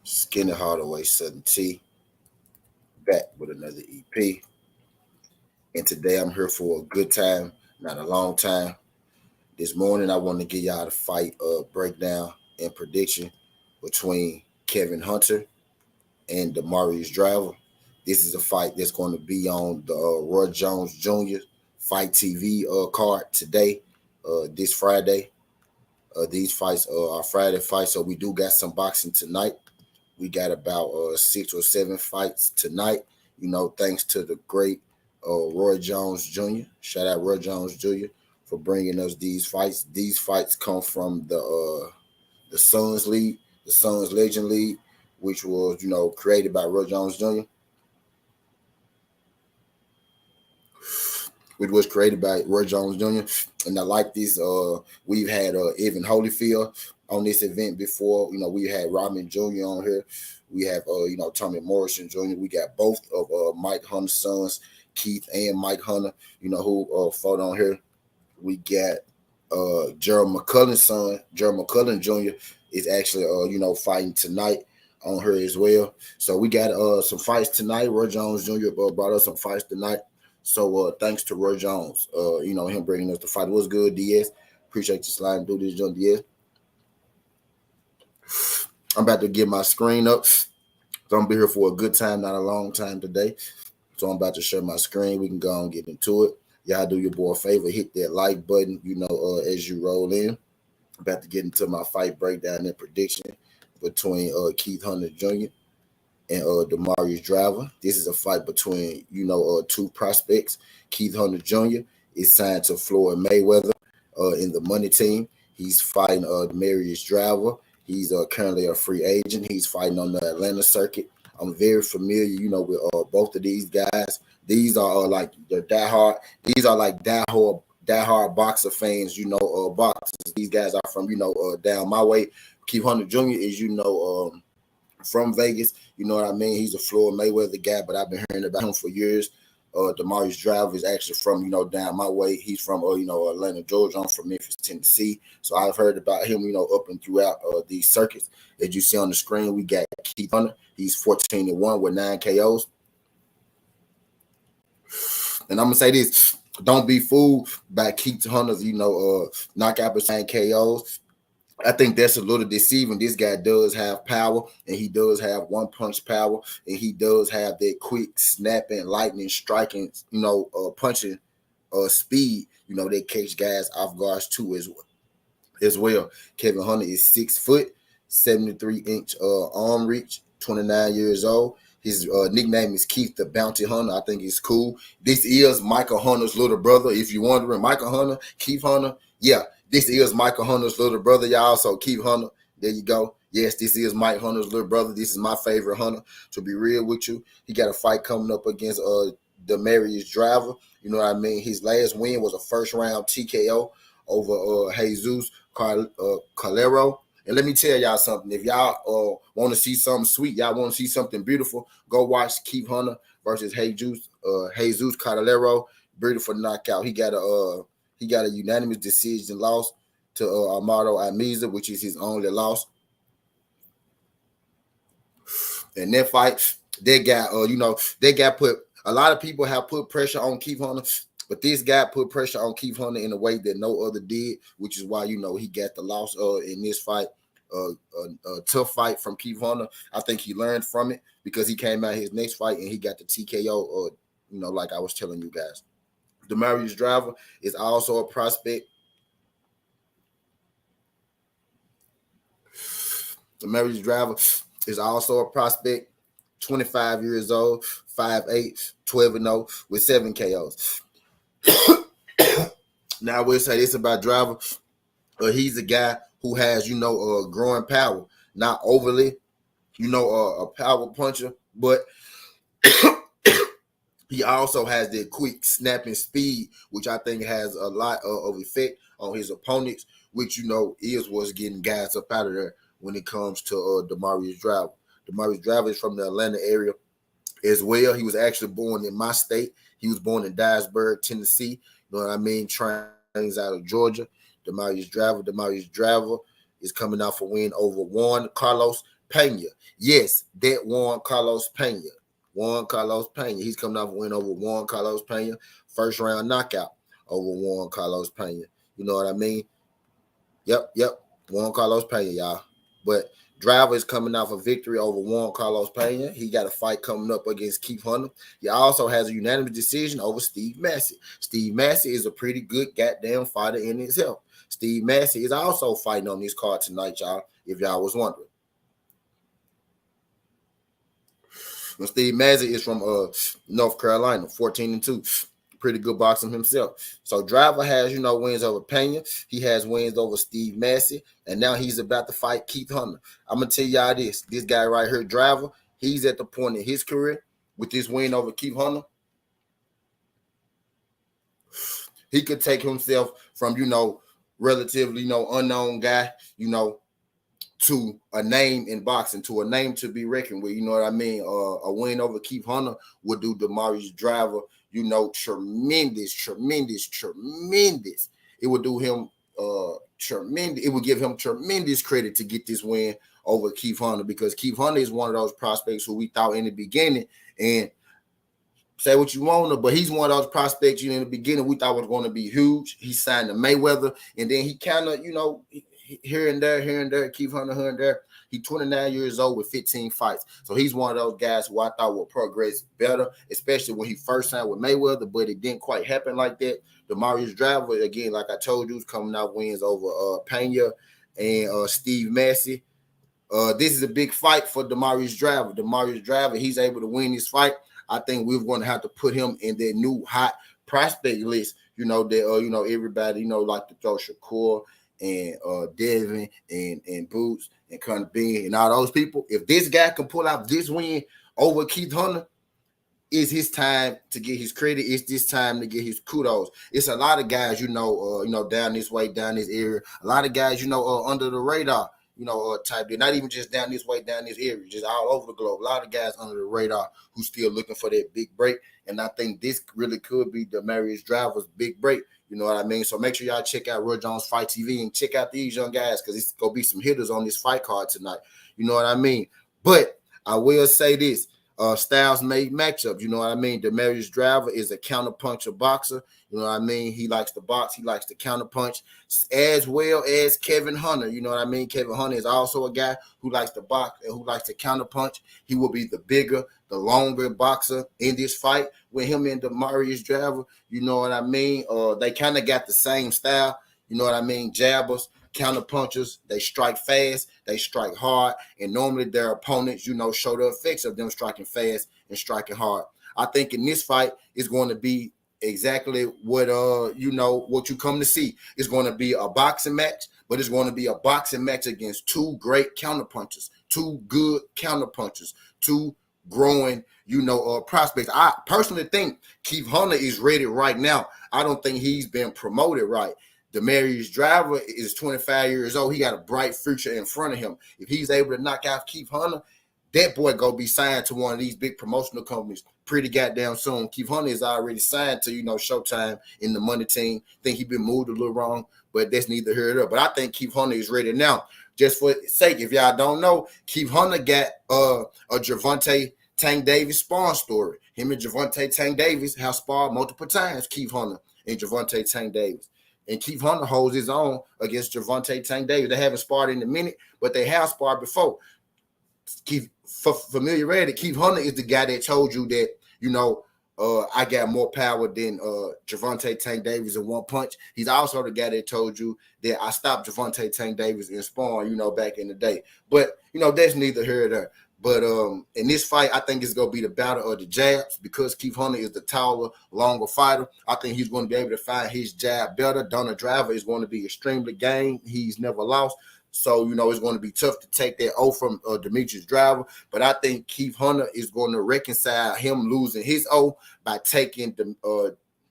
Skinny Hardaway Southern T, back with another EP. And today I'm here for a good time, not a long time. This morning I want to give y'all the fight breakdown and prediction between Kevin Hunter and Damarius Driver. This is a fight that's going to be on the Roy Jones Jr. FiteTV card today, this Friday. These fights are Friday fights, so we do got some boxing tonight. We got about 6 or 7 fights tonight, thanks to the great Roy Jones Jr. Shout out Roy Jones Jr. for bringing us these fights. These fights come from the Suns League, the Suns Legend League, which was, created by Roy Jones Jr., which was created by Roy Jones Jr. And I like this. We've had Evan Holyfield on this event before. We had Robin Jr. on here. We have, Tommy Morrison Jr. We got both of Mike Hunter's sons, Keith and Mike Hunter, who fought on here. We got Gerald McCullen's son, Gerald McCullen Jr. is actually, fighting tonight on her as well. So we got some fights tonight. Roy Jones Jr. Brought us some fights tonight. So thanks to Roy Jones, him bringing us the fight. It was good, Diaz. Appreciate you sliding through this, John Diaz. I'm about to get my screen up. So I'm going to be here for a good time, not a long time today. So I'm about to share my screen. We can go and get into it. Y'all do your boy a favor. Hit that like button, as you roll in. I'm about to get into my fight breakdown and prediction between Keith Hunter Jr. and Damarius Driver. This is a fight between, two prospects. Keith Hunter Jr. is signed to Floyd Mayweather in the money team. He's fighting Damarius Driver. He's currently a free agent. He's fighting on the Atlanta circuit. I'm very familiar, with both of these guys. These are like they're diehard. These are like diehard boxer fans, boxers. These guys are from, down my way. Keith Hunter Jr. is, from Vegas, you know what I mean? He's a Floyd Mayweather guy, but I've been hearing about him for years. Damarius Driver is actually from, down my way. He's from, Atlanta, Georgia. I'm from Memphis, Tennessee. So I've heard about him, up and throughout these circuits. As you see on the screen, we got Keith Hunter. He's 14-1 with 9 KOs. And I'm going to say this. Don't be fooled by Keith Hunter's, knockout percent KOs. I think that's a little deceiving. This guy does have power, and he does have one-punch power, and he does have that quick snapping, lightning striking, punching speed, that catch guys off guards too as well. Kevin Hunter is 6 foot, 73-inch arm reach, 29 years old. His nickname is Keith the Bounty Hunter. I think it's cool. This is Michael Hunter's little brother. If you're wondering, Michael Hunter, Keith Hunter, yeah. This is Michael Hunter's little brother, y'all. So Keith Hunter, there you go. Yes, this is Mike Hunter's little brother. This is my favorite Hunter. To be real with you, he got a fight coming up against Damarius Driver. You know what I mean? His last win was a first-round TKO over Jesus Calero. And let me tell y'all something. If y'all want to see something sweet, y'all want to see something beautiful, go watch Keith Hunter versus Jesus Calero. Beautiful knockout. He got a unanimous decision loss to Armando Amiza, which is his only loss. And that fight, that guy put a lot of people have put pressure on Keith Hunter, but this guy put pressure on Keith Hunter in a way that no other did, which is why he got the loss in this fight. A tough fight from Keith Hunter. I think he learned from it because he came out his next fight and he got the TKO. Like I was telling you guys. Damarius Driver is also a prospect. Damarius Driver is also a prospect. 25 years old, 5'8", 12-0 with 7 KOs. Now I will say this about Driver. He's a guy who has, growing power. Not overly, a power puncher, but he also has that quick snapping speed, which I think has a lot of effect on his opponents, which, is what's getting guys up out of there when it comes to Damarius Driver. Damarius Driver is from the Atlanta area as well. He was actually born in my state. He was born in Dyersburg, Tennessee. You know what I mean? Trains out of Georgia. Damarius Driver is coming out for win over Juan Carlos Pena. Yes, that Juan Carlos Pena. Juan Carlos Pena. He's coming off a win over Juan Carlos Pena. First round knockout over Juan Carlos Pena. You know what I mean? Yep. Juan Carlos Pena, y'all. But Driver is coming off a victory over Juan Carlos Pena. He got a fight coming up against Keith Hunter. He also has a unanimous decision over Steve Massey. Steve Massey is a pretty good goddamn fighter in himself. Steve Massey is also fighting on this card tonight, y'all, if y'all was wondering. Steve Massey is from North Carolina, 14-2. Pretty good boxing himself. So Driver has, wins over Pena. He has wins over Steve Massey. And now he's about to fight Keith Hunter. I'm going to tell y'all this. This guy right here, Driver, he's at the point in his career with this win over Keith Hunter. He could take himself from, relatively, unknown guy, to a name in boxing, to a name to be reckoned with. You know what I mean? A win over Keith Hunter would do Damarius Driver, tremendous. It would do him tremendous. It would give him tremendous credit to get this win over Keith Hunter, because Keith Hunter is one of those prospects who we thought in the beginning, and say what you want, but he's one of those prospects, in the beginning we thought was going to be huge. He signed to Mayweather, and then he kind of, here and there, Keith Hunter here and there. He's 29 years old with 15 fights. So he's one of those guys who I thought would progress better, especially when he first signed with Mayweather, but it didn't quite happen like that. Damarius Driver, again, like I told you, is coming out wins over Pena and Steve Massey. This is a big fight for Damarius Driver. Damarius Driver, he's able to win this fight. I think we're going to have to put him in that new hot prospect list, that, everybody, like to throw Shakur and Devin and Boots and Connor Bean and all those people. If this guy can pull out this win over Keith Hunter, it's his time to get his credit. It's this time to get his kudos. It's a lot of guys, down this way, down this area. A lot of guys, under the radar, type. They're not even just down this way, down this area, just all over the globe. A lot of guys under the radar who still looking for that big break. And I think this really could be Damarius Driver's big break. You know what I mean? So make sure y'all check out Jones FiteTV and check out these young guys, because it's going to be some hitters on this fight card tonight. You know what I mean? But I will say this. Styles made matchups. You know what I mean? Damarius Driver is a counterpuncher boxer. You know what I mean? He likes to box. He likes to counterpunch, as well as Kevin Hunter. You know what I mean? Kevin Hunter is also a guy who likes to box and who likes to counterpunch. He will be the bigger, the longer boxer in this fight with him and Damarius Driver. You know what I mean? They kind of got the same style. You know what I mean? Jabbers, counterpunchers, they strike fast, they strike hard, and normally their opponents, show the effects of them striking fast and striking hard. I think in this fight, it's going to be exactly what what you come to see. It's going to be a boxing match, but it's going to be a boxing match against two great counterpunchers, two good counterpunchers, two growing, prospects. I personally think Keith Hunter is ready right now. I don't think he's been promoted right. Damarius Driver is 25 years old. He got a bright future in front of him. If he's able to knock out Keith Hunter, that boy gonna be signed to one of these big promotional companies pretty goddamn soon. Keith Hunter is already signed to, Showtime in the money team. Think he been moved a little wrong, but that's neither here nor there. But I think Keith Hunter is ready now. Just for sake, if y'all don't know, Keith Hunter got a Gervonta Tank Davis sparring story. Him and Gervonta Tank Davis have sparred multiple times, Keith Hunter and Gervonta Tank Davis. And Keith Hunter holds his own against Gervonta Tank Davis. They haven't sparred in a minute, but they have sparred before. For familiarity, Keith Hunter is the guy that told you that, I got more power than Gervonta Tank Davis in one punch. He's also the guy that told you that I stopped Gervonta Tank Davis in sparring, back in the day. But, that's neither here nor there. But in this fight, I think it's going to be the battle of the jabs, because Keith Hunter is the taller, longer fighter. I think he's going to be able to find his jab better. Donald Driver is going to be extremely game. He's never lost. So, it's going to be tough to take that O from Damarius Driver. But I think Keith Hunter is going to reconcile him losing his O by taking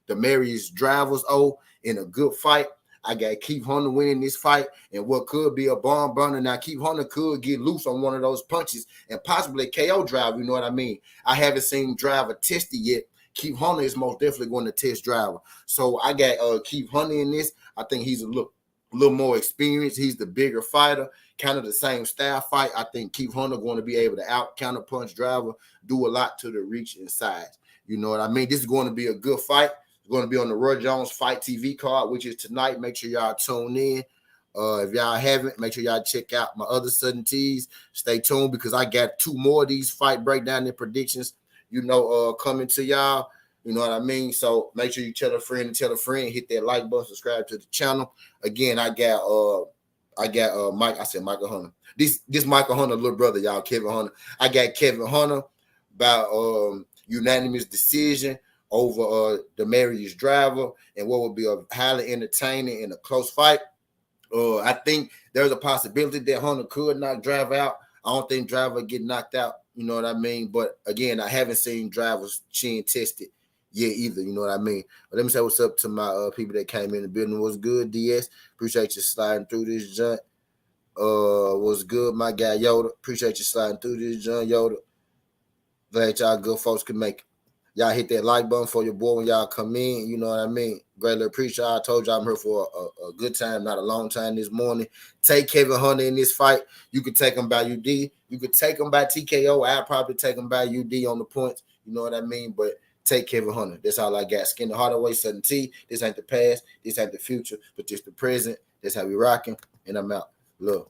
Damarius Driver's O in a good fight. I got Keith Hunter winning this fight, and what could be a bomb burner. Now, Keith Hunter could get loose on one of those punches and possibly KO Driver. You know what I mean? I haven't seen Driver test it yet. Keith Hunter is most definitely going to test Driver. So I got Keith Hunter in this. I think he's a a little more experience. He's the bigger fighter, kind of the same style fight. I think Keith Hunter going to be able to out counter punch Driver, do a lot to the reach and size. You know what I mean? This is going to be a good fight. It's going to be on the Jones FiteTV card, which is tonight. Make sure y'all tune in. If y'all haven't, make sure y'all check out my other Sudden Tees. Stay tuned because I got 2 more of these fight breakdown and predictions, coming to y'all. You know what I mean? So make sure you tell a friend and tell a friend, hit that like button, subscribe to the channel. Again, I got Mike. I said Michael Hunter. This Michael Hunter, little brother, y'all, Kevin Hunter. I got Kevin Hunter about unanimous decision over Damarius Driver, and what would be a highly entertaining and a close fight. I think there's a possibility that Hunter could knock Driver out. I don't think Driver get knocked out. You know what I mean? But again, I haven't seen Driver's chin tested yet either. You know what I mean? But let me say what's up to my people that came in the building. What's good, DS? Appreciate you sliding through this joint. What's good, my guy Yoda? Appreciate you sliding through this joint, Yoda. Glad y'all good folks can make it. Y'all hit that like button for your boy when y'all come in. You know what I mean? Greatly appreciate y'all. I told y'all I'm here for a good time, not a long time this morning. Take Kevin Hunter in this fight. You could take him by UD. You could take him by TKO. I'd probably take him by UD on the points. You know what I mean? But take Kevin Hunter. That's all I got. Skin the heart away, Sudden T. This ain't the past. This ain't the future, but just the present. That's how we rocking. And I'm out. Love.